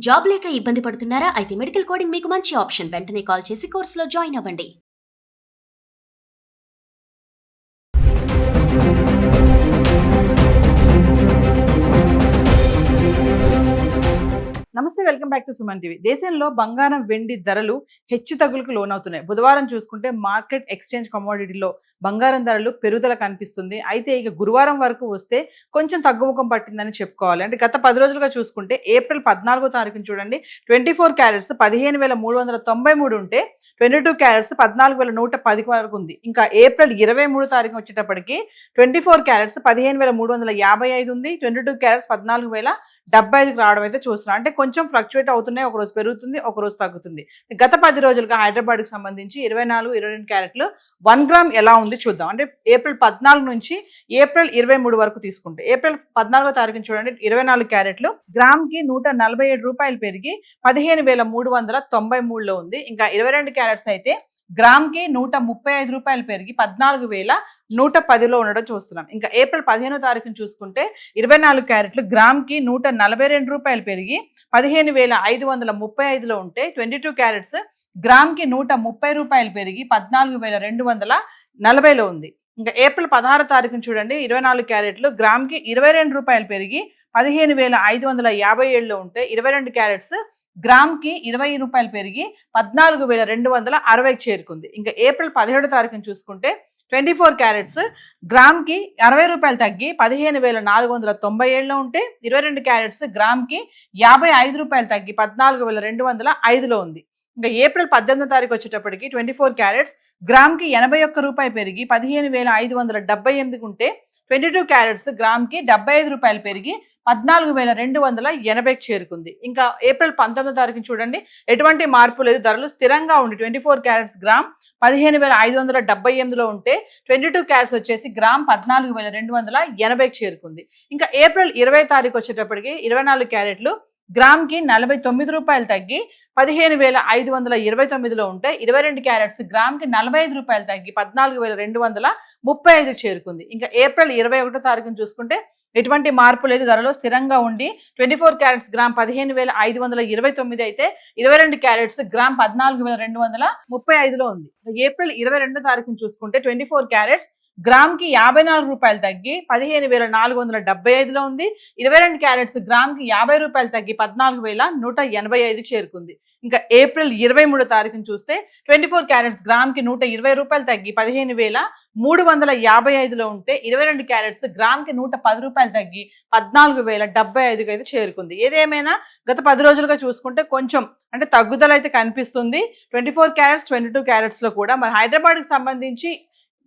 Job లేక ఇబ్బంది పడుతున్నారా? అయితే మెడికల్ కోడింగ్ మీకు మంచి ఆప్షన్. వెంటనే కాల్ చేసి కోర్సులో జాయిన్ అవ్వండి. నమస్తే, welcome back to Suman TV. దేశంలో బంగారం వెండి ధరలు హెచ్చు తగ్గులకు లోనవుతున్నాయి. బుధవారం చూసుకుంటే మార్కెట్ ఎక్స్చేంజ్ కమోడిటీలో బంగారం ధరలు పెరుగుదల కనిపిస్తుంది. అయితే ఇక గురువారం వరకు వస్తే కొంచెం తగ్గుముఖం పట్టిందని చెప్పుకోవాలి. అంటే గత 10 రోజులుగా చూసుకుంటే ఏప్రిల్ 14వ తారీఖున చూడండి 24 క్యారెట్స్ 15,393 ఉంటే 22 క్యారెట్స్ 14,110 వరకు ఉంది. ఇంకా ఏప్రిల్ 23 తారీఖున వచ్చేటప్పటికి 24 క్యారెట్స్ 15,355 ఉంది. 22 క్యారెట్స్ 14,075కి రావడం అయితే చూస్తున్నాం. అంటే కొంచెం ఫ్లక్చువేట్ అవుతున్నాయి. ఒకరోజు పెరుగుతుంది, ఒకరోజు తగ్గుతుంది. గత 10 రోజులుగా హైదరాబాద్కి సంబంధించి 24, 22 క్యారెట్లు 1 గ్రామ్ ఎలా ఉంది చూద్దాం. అంటే ఏప్రిల్ 14 నుంచి ఏప్రిల్ 23 వరకు తీసుకుంటే ఏప్రిల్ 14వ తారీఖున చూడండి 24 క్యారెట్లు గ్రామ్కి 147 రూపాయలు పెరిగి 15,393లో ఉంది. ఇంకా 22 క్యారెట్స్ అయితే గ్రామ్కి 135 రూపాయలు పెరిగి 14,110లో ఉండడం చూస్తున్నాం. ఇంకా ఏప్రిల్ 15వ తారీఖున చూసుకుంటే 24 క్యారెట్లు గ్రామ్కి 142 రూపాయలు పెరిగి 15,535లో ఉంటే 22 క్యారెట్స్ గ్రామ్కి 130 రూపాయలు పెరిగి 14,240లో ఉంది. ఇంకా ఏప్రిల్ 16వ తారీఖున చూడండి 24 క్యారెట్లు గ్రామ్కి 22 రూపాయలు పెరిగి 15,557లో ఉంటే 22 క్యారెట్స్ గ్రామ్కి 20 రూపాయలు పెరిగి 14,260కి చేరుకుంది. ఇంకా ఏప్రిల్ 17వ తారీఖున చూసుకుంటే 24 క్యారెట్స్ గ్రామ్కి 60 రూపాయలు తగ్గి 15,497లో ఉంటే 22 క్యారెట్స్ గ్రామ్కి 55 రూపాయలు తగ్గి 14,205లో ఉంది. ఇంకా ఏప్రిల్ 18వ తారీఖు వచ్చేటప్పటికి 24 క్యారెట్స్ గ్రామ్కి 81 రూపాయలు పెరిగి 15,578 ఉంటే 22 క్యారెట్స్ గ్రామ్కి 75 రూపాయలు పెరిగి 14,280కి చేరుకుంది. ఇంకా ఏప్రిల్ 19వ తారీఖున చూడండి ఎటువంటి మార్పు లేదు, ధరలు స్థిరంగా ఉండి 24 క్యారెట్స్ గ్రామ్ 15,578లో ఉంటే 22 క్యారెట్స్ వచ్చేసి గ్రామ్ 14,280కి చేరుకుంది. ఇంకా ఏప్రిల్ 20వ తారీఖు వచ్చేటప్పటికి 24 క్యారెట్లు గ్రామ్కి 49 రూపాయలు తగ్గి 15,529లో ఉంటే 22 క్యారెట్స్ గ్రామ్కి 45 రూపాయలు తగ్గి 14,235కి చేరుకుంది. ఇంకా ఏప్రిల్ 21వ తారీఖున చూసుకుంటే ఎటువంటి మార్పు లేదు, ధరలో స్థిరంగా ఉండి 24 క్యారెట్స్ గ్రామ్ 15,529 అయితే 22 క్యారెట్స్ గ్రామ్ 14,235లో ఉంది. ఏప్రిల్ 22వ తారీఖున చూసుకుంటే 24 క్యారెట్స్ గ్రామ్కి 54 రూపాయలు తగ్గి 15,475లో ఉంది. 22 క్యారెట్స్ గ్రామ్కి 50 రూపాయలు తగ్గి 14,185కి చేరుకుంది. ఇంకా ఏప్రిల్ 23వ తారీఖున చూస్తే 24 క్యారెట్స్ గ్రామ్కి 120 రూపాయలు తగ్గి 15,355లో ఉంటే 22 క్యారెట్స్ గ్రామ్కి 110 రూపాయలు తగ్గి 14,075కి అయితే చేరుకుంది. ఏదేమైనా గత 10 రోజులుగా చూసుకుంటే కొంచెం అంటే తగ్గుదల అయితే కనిపిస్తుంది 24 క్యారెట్స్ 22 క్యారెట్స్లో కూడా. మరి హైదరాబాద్కి సంబంధించి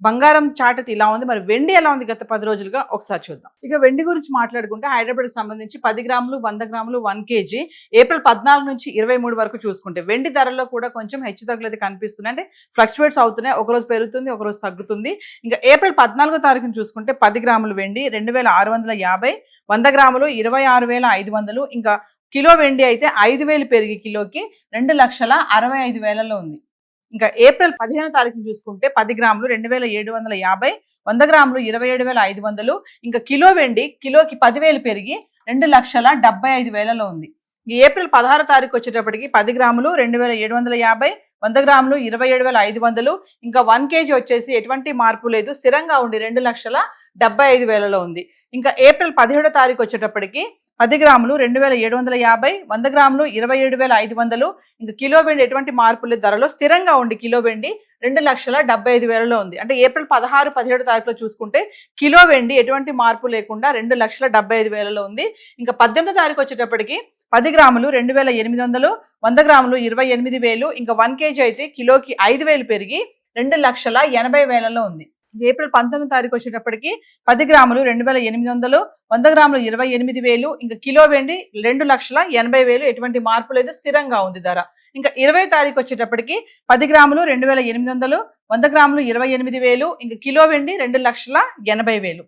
బంగారం చాట్ అయితే ఇలా ఉంది. మరి వెండి ఎలా ఉంది గత 10 రోజులుగా ఒకసారి చూద్దాం. ఇక వెండి గురించి మాట్లాడుకుంటే హైదరాబాద్కి సంబంధించి 10 గ్రాములు 100 గ్రాములు 1 kg ఏప్రిల్ 14 నుంచి 23 వరకు చూసుకుంటే వెండి ధరల్లో కూడా కొంచెం హెచ్చు తగ్గులు అయితే కనిపిస్తున్నాయి. అంటే ఫ్లక్చువేట్స్ అవుతున్నాయి, ఒకరోజు పెరుగుతుంది, ఒకరోజు తగ్గుతుంది. ఇంకా ఏప్రిల్ 14వ తారీఖున చూసుకుంటే 10 గ్రాములు వెండి 2,650, 100 గ్రాములు 26,500. ఇంకా కిలో వెండి అయితే 5,000 పెరిగి కిలోకి 2,65,000లో ఉంది. ఇంకా ఏప్రిల్ 15వ తారీఖున చూసుకుంటే 10 గ్రాములు 2,750, 100 గ్రాములు 27,500. ఇంకా కిలో వెండి కిలోకి 10,000 పెరిగి 2,75,000లో ఉంది. ఏప్రిల్ 16వ తారీఖు వచ్చేటప్పటికి 10 గ్రాములు 2,750, 100 గ్రాములు 27,500. ఇంకా 1 kg వచ్చేసి ఎటువంటి మార్పు లేదు, స్థిరంగా ఉండి 2,75,000లో ఉంది. ఇంకా ఏప్రిల్ 17వ తారీఖు వచ్చేటప్పటికి 10 గ్రాములు 2,750, 100 గ్రాములు 27,500. ఇంకా కిలో వెండి ఎటువంటి మార్పు లేదు, ధరలో స్థిరంగా ఉండి కిలో వెండి 2,75,000లో ఉంది. అంటే ఏప్రిల్ 16, 17 తారీఖులో చూసుకుంటే కిలో వెండి ఎటువంటి మార్పు లేకుండా 2,75,000లో ఉంది. ఇంకా 18వ తారీఖు వచ్చేటప్పటికి 10 గ్రాములు 2,800, 100 గ్రాములు 28,000. ఇంకా 1 kg అయితే కిలోకి 5,000 పెరిగి 2,80,000లో ఉంది. ఏప్రిల్ 19వ తారీఖు వచ్చేటప్పటికి 10 గ్రాములు 2,800, 100 గ్రాములు 28,000. ఇంకా కిలో వెండి 2,80,000, ఎటువంటి మార్పు లేదు, స్థిరంగా ఉంది ధర. ఇంకా 20వ తారీఖు వచ్చేటప్పటికి 10 గ్రాములు 2,800, 100 గ్రాములు 28,000. ఇంకా కిలో వెండి 2,80,000.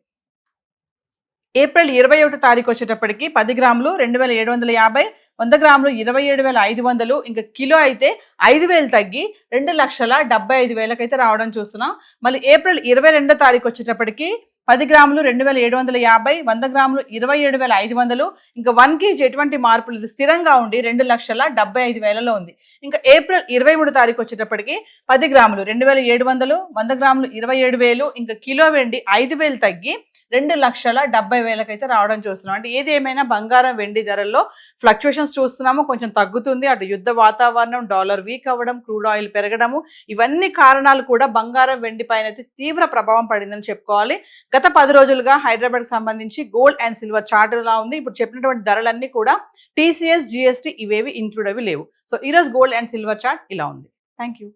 ఏప్రిల్ 21వ తారీఖు వచ్చేటప్పటికి 10 గ్రాములు 2,750, 100 గ్రాములు 27,500. ఇంకా కిలో అయితే 5,000 తగ్గి 2,75,000 అయితే రావడం చూస్తున్నాం. మళ్ళీ ఏప్రిల్ 22వ తారీఖు వచ్చేటప్పటికి 10 గ్రాములు 2750, 100 గ్రాములు 27,500. ఇంకా 1 kg ఎటువంటి మార్పులు ఇది స్థిరంగా ఉండి 2,75,000లో ఉంది. ఇంకా ఏప్రిల్ 23 తారీఖు వచ్చేటప్పటికి 10 గ్రాములు 2,700, 100 గ్రాములు 27,000, ఇంకా కిలో వెండి 5,000 తగ్గి 2,70,000 అయితే రావడం చూస్తున్నాం. అంటే ఏది ఏమైనా బంగారం వెండి ధరల్లో ఫ్లక్చుయేషన్స్ చూస్తున్నాము, కొంచెం తగ్గుతుంది. అటు యుద్ధ వాతావరణం, డాలర్ వీక్ అవ్వడం, క్రూడ్ ఆయిల్ పెరగడము, ఇవన్నీ కారణాలు కూడా బంగారం వెండి పైన అయితే తీవ్ర ప్రభావం పడిందని చెప్పుకోవాలి. గత 10 రోజులుగా హైదరాబాద్కి సంబంధించి గోల్డ్ అండ్ సిల్వర్ చార్ట్ ఎలా ఉంది, ఇప్పుడు చెప్పినటువంటి ధరలన్నీ కూడా TCS, GST ఇవేవి ఇంక్లూడ్ అవి లేవు. సో ఈరోజు గోల్డ్ అండ్ సిల్వర్ చార్ట్ ఇలా ఉంది. Thank you.